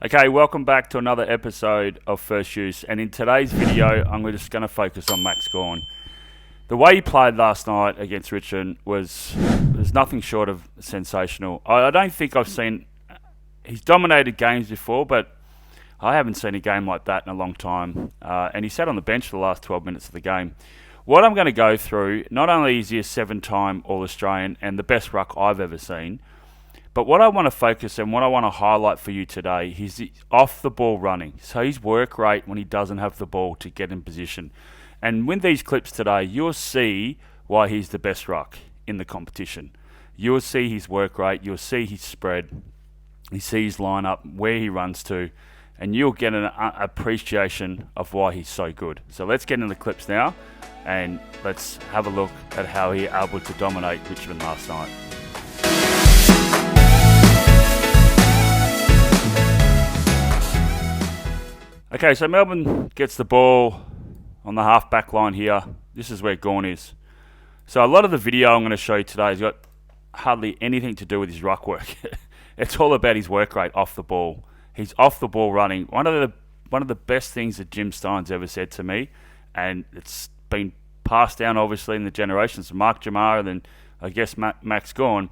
Okay, welcome back to another episode of First Use, and in today's video I'm just going to focus on Max Gawn. The way he played last night against Richmond was nothing short of sensational. I don't think I've seen... He's dominated games before, but I haven't seen a game like that in a long time, and he sat on the bench for the last 12 minutes of the game. What I'm going to go through, not only is he a 7-time All-Australian and the best ruck I've ever seen, but what I want to focus and what I want to highlight for you today is the off-the-ball running. So his work rate when he doesn't have the ball to get in position. And with these clips today, you'll see why he's the best ruck in the competition. You'll see his work rate, you'll see his spread, you see his lineup, where he runs to, and you'll get an appreciation of why he's so good. So let's get into the clips now, and let's have a look at how he able to dominate Richmond last night. Okay, so Melbourne gets the ball on the half-back line here. This is where Gawn is. So a lot of the video I'm going to show you today has got hardly anything to do with his ruck work. It's all about his work rate off the ball. He's off the ball running. One of the best things that Jim Stein's ever said to me, and it's been passed down obviously in the generations of Mark Jamar and then I guess Max Gawn.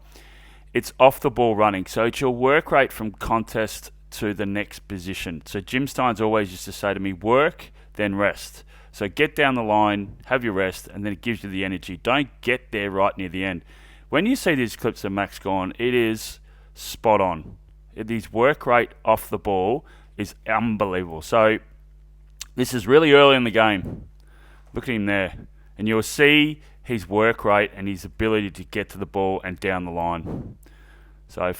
It's off the ball running. So it's your work rate from contest to the next position. So Jim Stein's always used to say to me, work, then rest. So get down the line, have your rest, and then it gives you the energy. Don't get there right near the end. When you see these clips of Max Gawn, it is spot on. His work rate off the ball is unbelievable. So this is really early in the game. Look at him there. And you'll see his work rate and his ability to get to the ball and down the line. So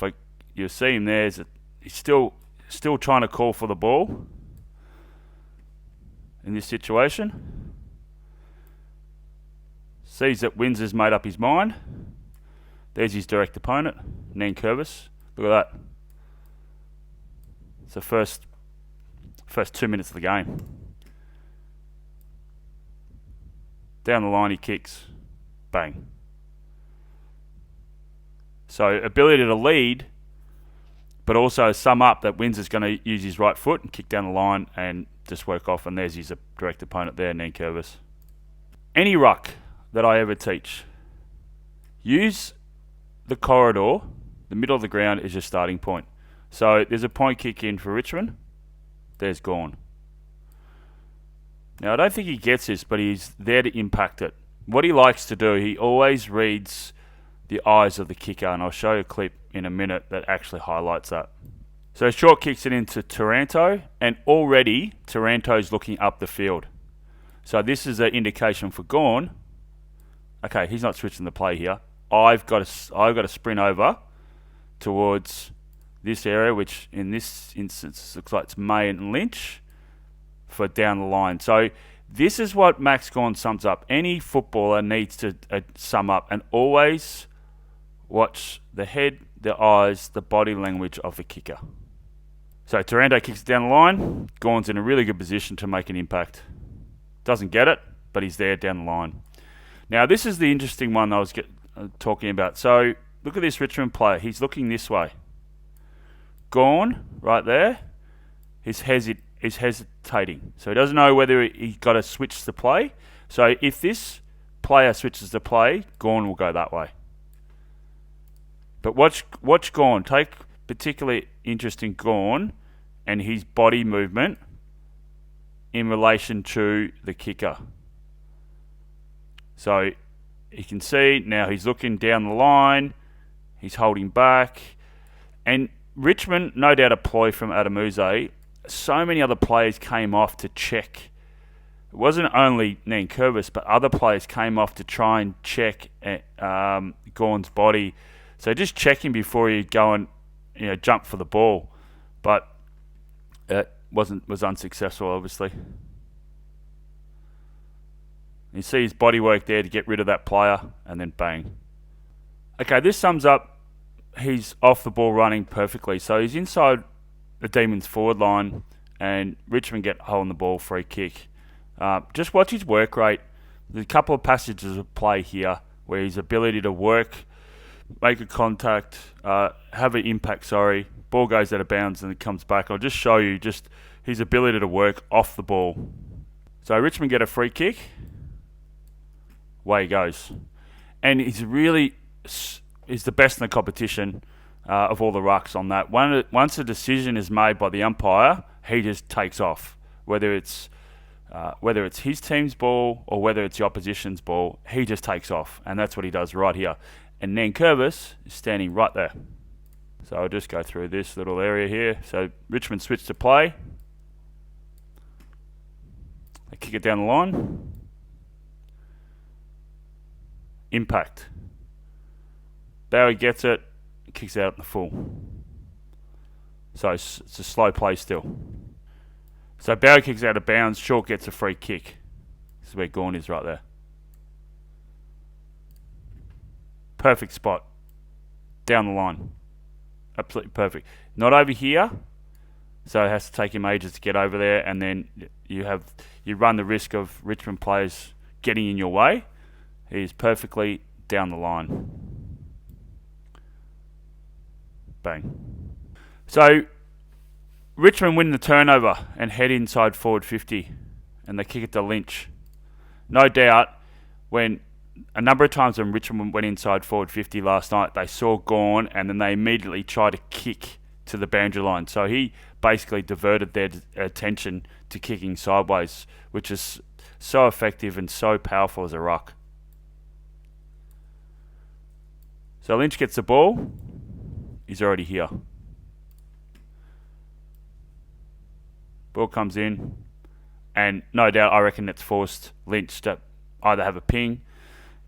you'll see him there, he's still trying to call for the ball in this situation. Sees that Windsor's made up his mind. There's his direct opponent, Nankervis. Look at that. It's the first 2 minutes of the game. Down the line he kicks. Bang. So ability to lead, but also sum up that Windsor's going to use his right foot and kick down the line and just work off, and there's his direct opponent there, Nankervis. Any ruck that I ever teach, use the corridor, the middle of the ground is your starting point. So there's a point kick in for Richmond. There's Gawn. Now I don't think he gets this, but he's there to impact it. What he likes to do, he always reads the eyes of the kicker, and I'll show you a clip in a minute that actually highlights that. So short kicks it into Taranto, and already Taranto's looking up the field. So this is an indication for Gawn. Okay, he's not switching the play here. I've got to sprint over towards this area, which in this instance looks like it's May and Lynch for down the line. So this is what Max Gawn sums up. Any footballer needs to sum up, and always watch the head, the eyes, the body language of the kicker. So Taranto kicks it down the line. Gawn's in a really good position to make an impact. Doesn't get it, but he's there down the line. Now this is the interesting one I was talking about. So look at this Richmond player. He's looking this way. Gawn, right there, is hesitating. So he doesn't know whether he's got to switch the play. So if this player switches the play, Gawn will go that way. But watch Gawn. Take particularly interest in Gawn and his body movement in relation to the kicker. So you can see now he's looking down the line. He's holding back. And Richmond, no doubt a ploy from Adamuze. So many other players came off to check. It wasn't only Nankervis, but other players came off to try and check Gawn's body. So just checking before you go and jump for the ball, but it was unsuccessful, obviously. You see his body work there to get rid of that player, and then bang. Okay, this sums up he's off the ball running perfectly. So he's inside the Demons forward line, and Richmond get hold on the ball, free kick. Just watch his work rate. There's a couple of passages of play here where his ability to work, make a contact, have an impact, Ball goes out of bounds and it comes back. I'll just show you just his ability to work off the ball. So Richmond get a free kick. Away he goes. And he's the best in the competition of all the rucks on that. Once a decision is made by the umpire, he just takes off. Whether it's his team's ball or whether it's the opposition's ball, he just takes off. And that's what he does right here. And Nankervis is standing right there. So I'll just go through this little area here. So Richmond switch to play. They kick it down the line. Impact. Bowie gets it, kicks it out in the full. So it's a slow play still. So Bowie kicks out of bounds, Short gets a free kick. This is where Gawn is right there. Perfect spot. Down the line. Absolutely perfect. Not over here, so it has to take him ages to get over there, and then you run the risk of Richmond players getting in your way. He's perfectly down the line. Bang. So Richmond win the turnover and head inside forward 50, and they kick it to Lynch. No doubt, when a number of times when Richmond went inside forward 50 last night, they saw Gawn and then they immediately tried to kick to the boundary line. So he basically diverted their attention to kicking sideways, which is so effective and so powerful as a ruck. So Lynch gets the ball. He's already here. Ball comes in, and no doubt I reckon it's forced Lynch to either have a ping.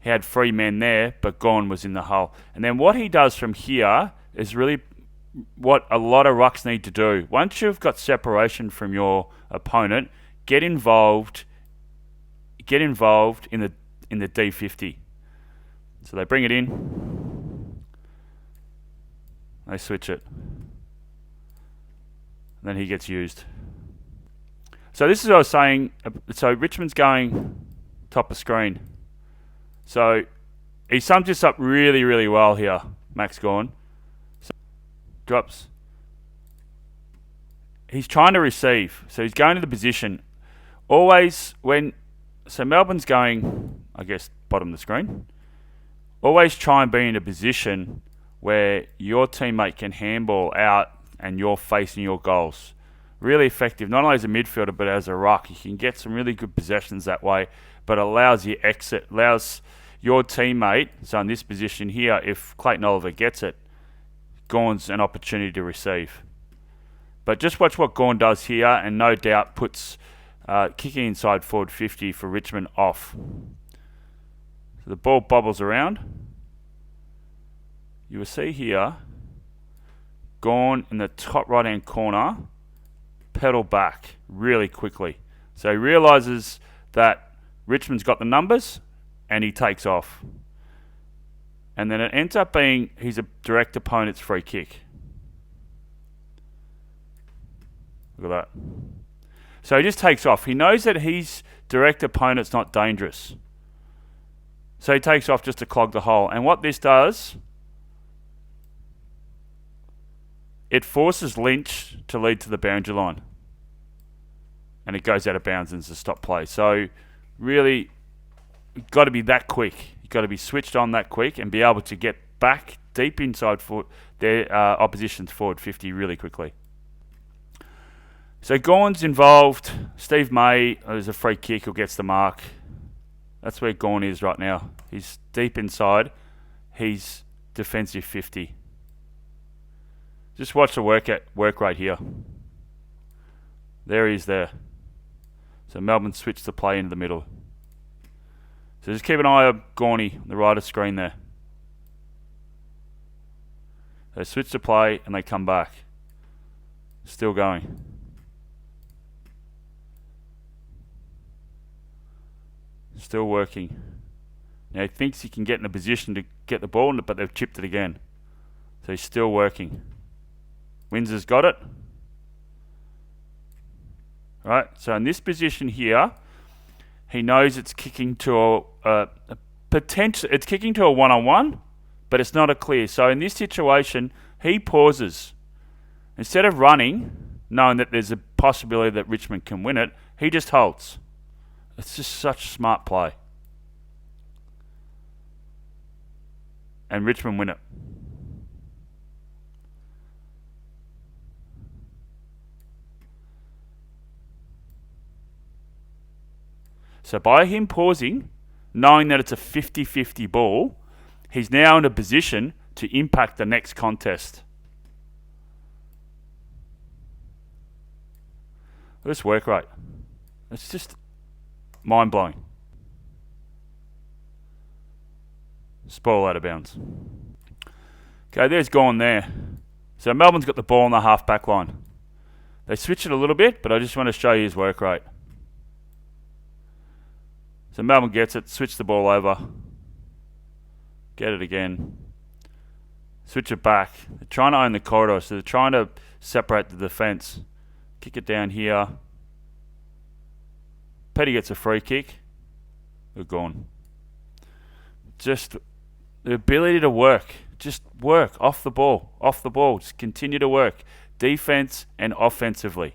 He had 3 men there, but Gawn was in the hole. And then what he does from here is really what a lot of rucks need to do. Once you've got separation from your opponent, get involved in the D50. So they bring it in. They switch it. And then he gets used. So this is what I was saying. So Richmond's going top of screen. So he sums this up really, really well here, Max Gawn. So drops. He's trying to receive. So he's going to the position. Always so Melbourne's going, I guess, bottom of the screen. Always try and be in a position where your teammate can handball out and you're facing your goals. Really effective, not only as a midfielder, but as a ruck. You can get some really good possessions that way, but allows you exit, allows your teammate, so in this position here, if Clayton Oliver gets it, Gawn's an opportunity to receive. But just watch what Gawn does here, and no doubt puts kicking inside forward 50 for Richmond off. So the ball bobbles around. You will see here, Gawn in the top right-hand corner, pedal back really quickly. So he realises that Richmond's got the numbers, and he takes off. And then it ends up being he's a direct opponent's free kick. Look at that. So he just takes off. He knows that his direct opponent's not dangerous. So he takes off just to clog the hole. And what this does, it forces Lynch to lead to the boundary line. And it goes out of bounds and it's a stop play. So really, you've got to be that quick. You've got to be switched on that quick and be able to get back deep inside their opposition's forward 50 really quickly. So Gawn's involved. Steve May, there's a free kick who gets the mark. That's where Gawn is right now. He's deep inside. He's defensive 50. Just watch the work rate here. There he is there. So Melbourne switched the play into the middle. So just keep an eye on Gawny on the right of screen there. They switch the play and they come back. Still going. Still working. Now he thinks he can get in a position to get the ball, but they've chipped it again. So he's still working. Windsor's got it. Right, so in this position here, he knows it's kicking to a potential. It's kicking to a one-on-one, but it's not a clear. So in this situation, he pauses. Instead of running, knowing that there's a possibility that Richmond can win it, he just holds. It's just such smart play. And Richmond win it. So by him pausing, knowing that it's a 50-50 ball, he's now in a position to impact the next contest. Look at this work rate. It's just mind-blowing. Spoil out of bounds. Okay, there's Gawn there. So Melbourne's got the ball on the half-back line. They switch it a little bit, but I just want to show you his work rate. So Melbourne gets it, switch the ball over. Get it again. Switch it back. They're trying to own the corridor, so they're trying to separate the defence. Kick it down here. Petty gets a free kick. They're gone. Just the ability to work. Just work off the ball. Off the ball. Just continue to work. Defence and offensively.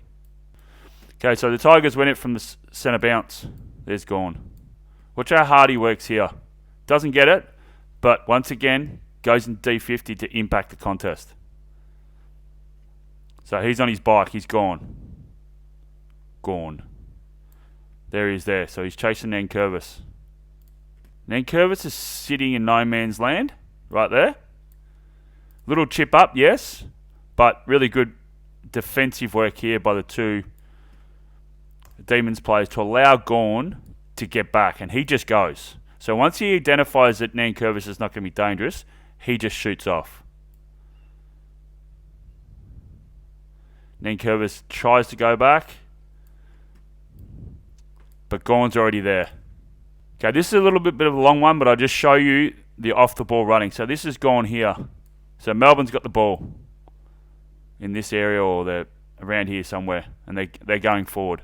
Okay, so the Tigers win it from the centre bounce. There's Gawn. Watch how hard he works here. Doesn't get it, but once again, goes in D50 to impact the contest. So he's on his bike. He's gone. Gawn. There he is there. So he's chasing Nankervis. Nankervis is sitting in no man's land. Right there. Little chip up, yes. But really good defensive work here by the two Demons players to allow Gawn to get back. And he just goes. So once he identifies that Nankervis is not going to be dangerous, he just shoots off. Nankervis tries to go back, but Gawn's already there. Okay, this is a little bit of a long one, but I'll just show you the off-the-ball running. So this is Gawn here. So Melbourne's got the ball in this area, or they're around here somewhere, and they're going forward.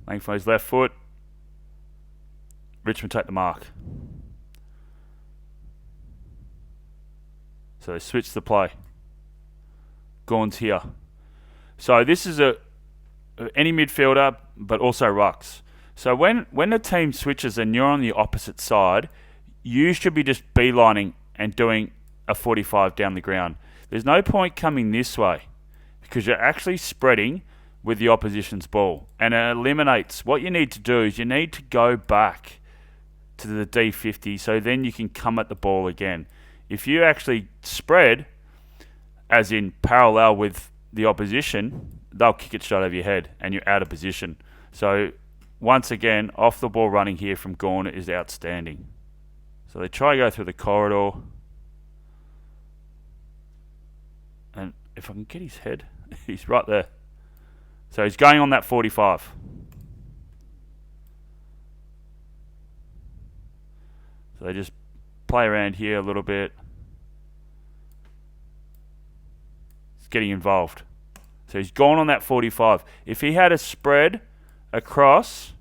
Playing for his left foot. Richmond take the mark. So they switch the play. Gawn's here. So this is any midfielder, but also rucks. So when the team switches and you're on the opposite side, you should be just beelining and doing a 45 down the ground. There's no point coming this way because you're actually spreading with the opposition's ball. And it eliminates, what you need to do is you need to go back to the D50 so then you can come at the ball again. If you actually spread, as in parallel with the opposition, they'll kick it straight over your head and you're out of position. So once again, off the ball running here from Gawn is outstanding. So they try to go through the corridor. And if I can get his head, he's right there. So he's going on that 45. So they just play around here a little bit. He's getting involved. So he's gone on that 45. If he had a spread across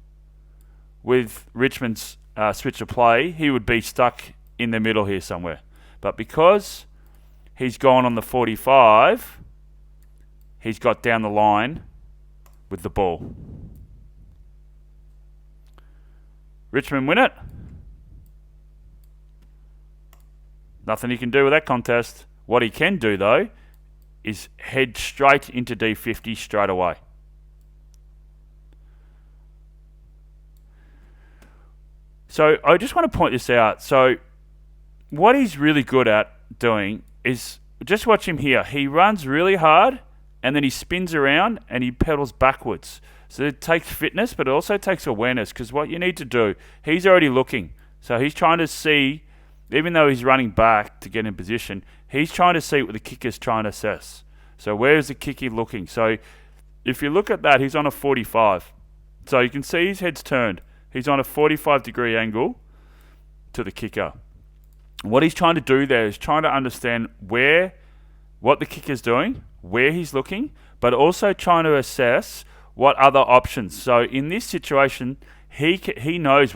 with Richmond's switch of play, he would be stuck in the middle here somewhere. But because he's gone on the 45, he's got down the line with the ball. Richmond win it. Nothing he can do with that contest. What he can do, though, is head straight into D50 straight away. So I just want to point this out. So what he's really good at doing is, just watch him here. He runs really hard and then he spins around and he pedals backwards. So it takes fitness, but it also takes awareness, because what you need to do, he's already looking. So he's trying to see, even though he's running back to get in position, he's trying to see what the kicker's trying to assess. So where's the kicker looking? So if you look at that, he's on a 45. So you can see his head's turned. He's on a 45-degree angle to the kicker. What he's trying to do there is trying to understand what the kicker's doing, where he's looking, but also trying to assess what other options. So in this situation, he knows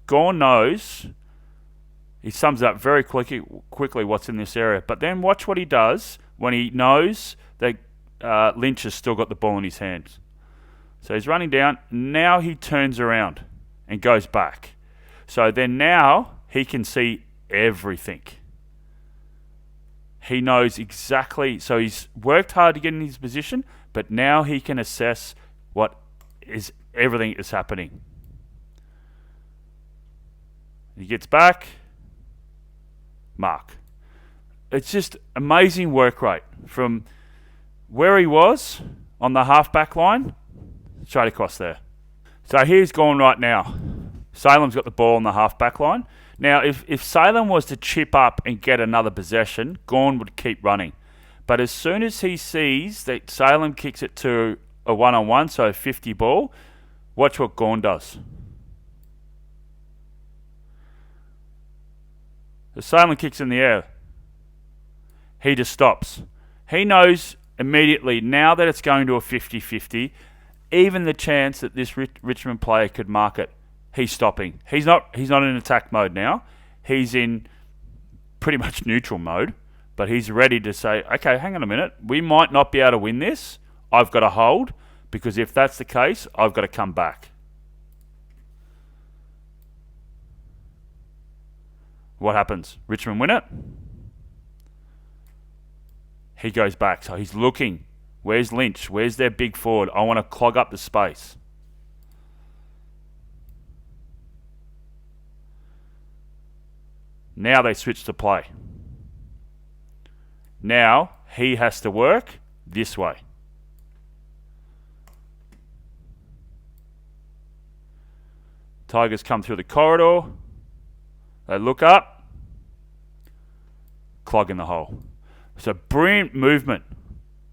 Gawn knows He sums up very quickly what's in this area. But then watch what he does when he knows that Lynch has still got the ball in his hands. So he's running down. Now he turns around and goes back. So then now he can see everything. He knows exactly. So he's worked hard to get in his position, but now he can assess everything is happening. He gets back. Mark. It's just amazing work rate from where he was on the half-back line straight across there. So here's Gawn right now. Salem's got the ball on the half-back line. Now, if Salem was to chip up and get another possession, Gawn would keep running. But as soon as he sees that Salem kicks it to a one-on-one, so a 50 ball, watch what Gawn does. The Salem kicks in the air. He just stops. He knows immediately now that it's going to a 50-50, even the chance that this Richmond player could mark it, he's stopping. He's not in attack mode now. He's in pretty much neutral mode, but he's ready to say, okay, hang on a minute. We might not be able to win this. I've got to hold, because if that's the case, I've got to come back. What happens? Richmond win it. He goes back. So he's looking. Where's Lynch? Where's their big forward? I want to clog up the space. Now they switch to play. Now he has to work this way. Tigers come through the corridor. They look up. Clog in the hole. So brilliant movement.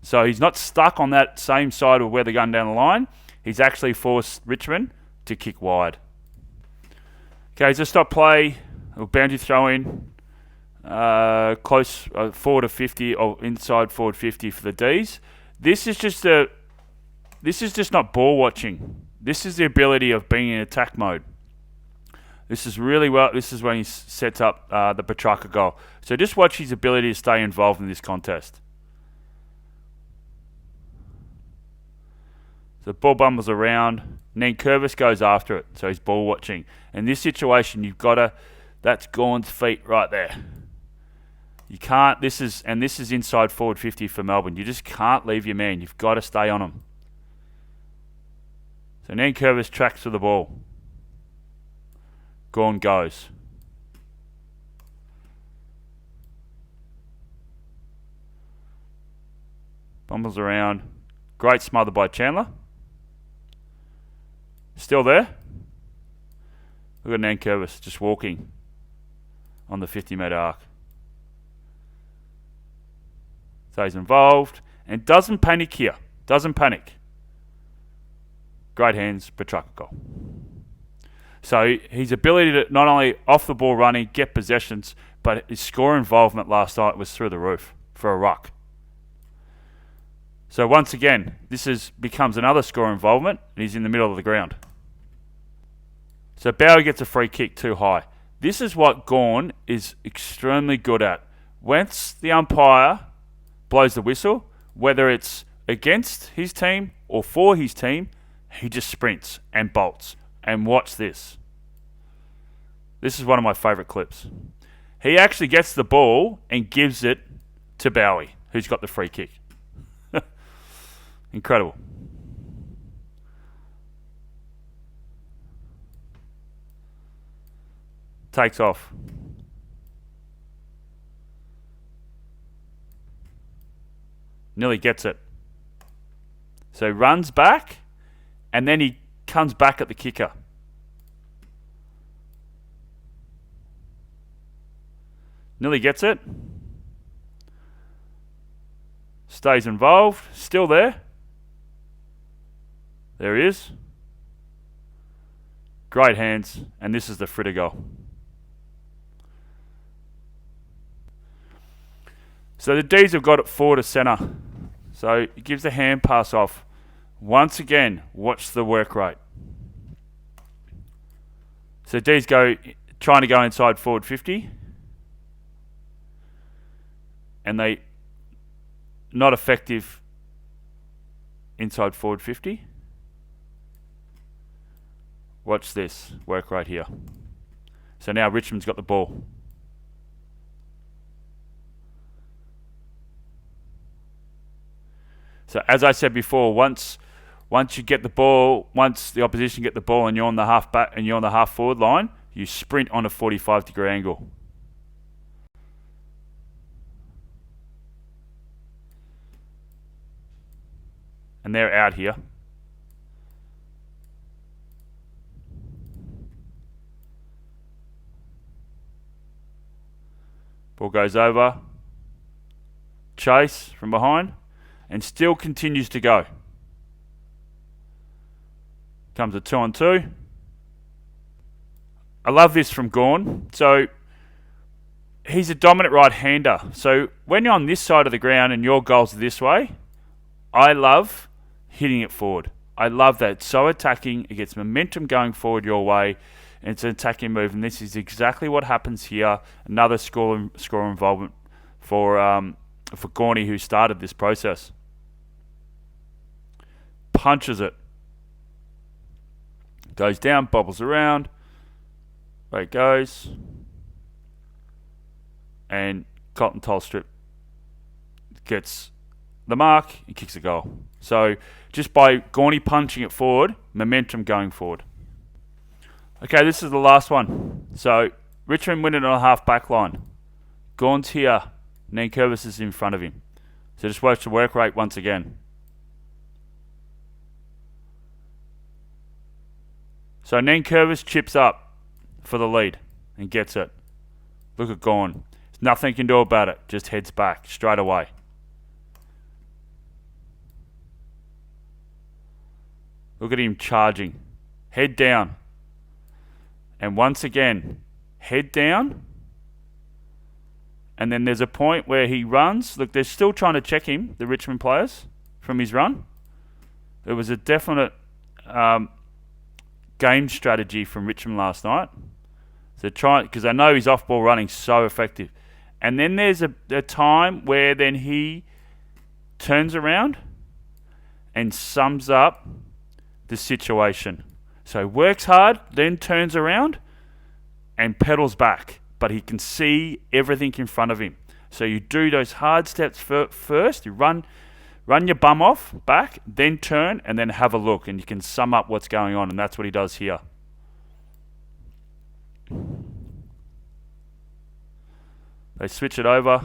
So he's not stuck on that same side of where they're going down the line. He's actually forced Richmond to kick wide. Okay, just stop play. A boundary throw in. Close forward of 50 or inside forward 50 for the D's. This is just not ball watching. This is the ability of being in attack mode. This is really well. This is when he sets up the Petrarca goal. So just watch his ability to stay involved in this contest. The ball bumbles around, and then Curvis goes after it. So he's ball watching. In this situation, you've got to. That's Gawn's feet right there. You can't. This is inside forward 50 for Melbourne. You just can't leave your man. You've got to stay on him. So then Curvis tracks to the ball. Gawn goes. Bumbles around. Great smother by Chandler. Still there. Look at Nan Curvis just walking on the 50-metre arc. So he's involved and doesn't panic here. Doesn't panic. Great hands, Petrarca goal. So his ability to not only off the ball running, get possessions, but his score involvement last night was through the roof for a ruck. So once again, this becomes another score involvement, and he's in the middle of the ground. So Bowie gets a free kick too high. This is what Gawn is extremely good at. Once the umpire blows the whistle, whether it's against his team or for his team, he just sprints and bolts. And watch this. This is one of my favourite clips. He actually gets the ball and gives it to Bowie, who's got the free kick. Incredible. Takes off. Nearly gets it. So he runs back, and then he comes back at the kicker. Nearly gets it. Stays involved. Still there. There he is. Great hands. And this is the Fritter goal. So the D's have got it forward to centre. So he gives the hand pass off. Once again, watch the work rate. So D's go trying to go inside forward 50. And they not effective inside forward 50. Watch this work right here. So now Richmond's got the ball. So as I said before, once you get the ball, once the opposition get the ball and you're on the half back and you're on the half forward line, you sprint on a 45-degree angle. And they're out here. Ball goes over. Chase from behind. And still continues to go. Comes a 2-on-2. I love this from Gawn. So he's a dominant right-hander. So when you're on this side of the ground and your goals are this way, I love hitting it forward. I love that. It's so attacking. It gets momentum going forward your way. And it's an attacking move. And this is exactly what happens here. Another score involvement for Gawny, who started this process. Punches it. Goes down, bobbles around. There it goes. And Cotton Toll Strip gets the mark and kicks a goal. So just by Gawny punching it forward, momentum going forward. Okay, this is the last one. So Richmond winning on a half back line. Gawn's here. Nankervis is in front of him. So just watch the work rate once again. So Nankervis chips up for the lead and gets it. Look at Gawn. Nothing he can do about it. Just heads back straight away. Look at him charging. Head down. And once again, head down. And then there's a point where he runs. Look, they're still trying to check him, the Richmond players, from his run. It was a definite game strategy from Richmond last night. So try, because I know his off-ball running so effective. And then there's a time where then he turns around and sums up the situation. So works hard, then turns around and pedals back. But he can see everything in front of him. So you do those hard steps first. You run your bum off, back, then turn, and then have a look. And you can sum up what's going on. And that's what he does here. They switch it over.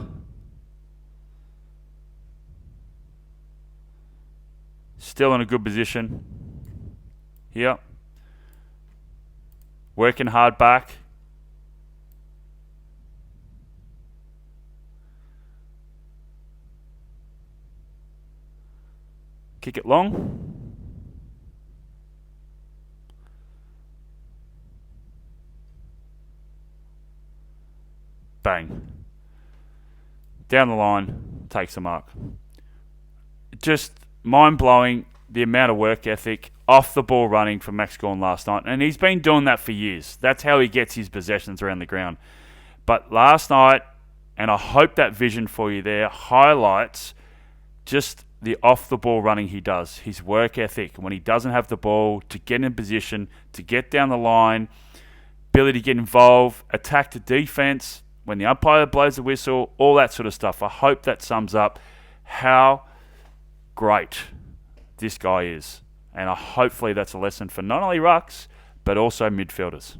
Still in a good position. Here. Working hard back. Kick it long. Bang. Down the line, takes the mark. Just mind-blowing the amount of work ethic, off the ball running from Max Gawn last night. And he's been doing that for years. That's how he gets his possessions around the ground. But last night, and I hope that vision for you there highlights just the off-the-ball running he does, his work ethic, when he doesn't have the ball, to get in position, to get down the line, ability to get involved, attack the defense, when the umpire blows the whistle, all that sort of stuff. I hope that sums up how great this guy is. And hopefully that's a lesson for not only rucks, but also midfielders.